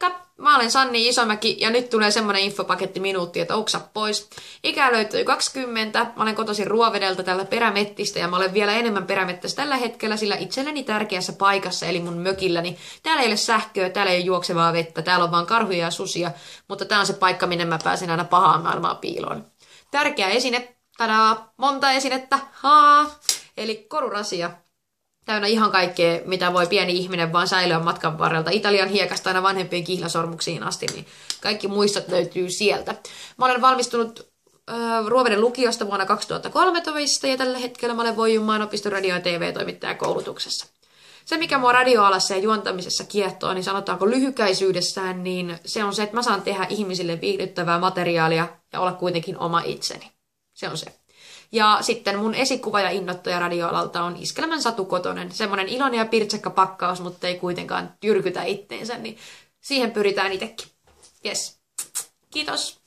Moikka! Mä olen Sanni Isomäki ja nyt tulee semmonen infopaketti minuutti, että oksa pois. Ikä löytyy 20, mä olen kotoisin Ruovedelta tällä perämettistä ja mä olen vielä enemmän perämettässä tällä hetkellä, sillä itselleni tärkeässä paikassa, eli mun mökilläni. Täällä ei ole sähköä, täällä ei ole juoksevaa vettä, täällä on vaan karhuja ja susia, mutta tää on se paikka, minne mä pääsen aina pahaan maailmaan piiloon. Tärkeä esine, tadaa, monta esinettä, eli korurasia. Täynnä ihan kaikkea, mitä voi pieni ihminen vaan säilyä matkan varrelta. Italian hiekasta aina vanhempien kihlasormuksiin asti, niin kaikki muistot löytyy sieltä. Mä olen valmistunut Ruoveden lukiosta vuonna 2013 ja tällä hetkellä mä olen Voijun maanopiston radio- ja TV-toimittajakoulutuksessa. Se, mikä mua radioalassa ja juontamisessa kiehtoo, niin sanotaanko lyhykäisyydessään, niin se on se, että mä saan tehdä ihmisille viihdyttävää materiaalia ja olla kuitenkin oma itseni. Se on se. Ja sitten mun esikuva ja innoittaja radioalalta on Iskelmän Satu Kotonen. Semmoinen iloinen ja pirtsekka pakkaus, mutta ei kuitenkaan tyrkytä itteensä, niin siihen pyritään itsekin. Yes. Kiitos.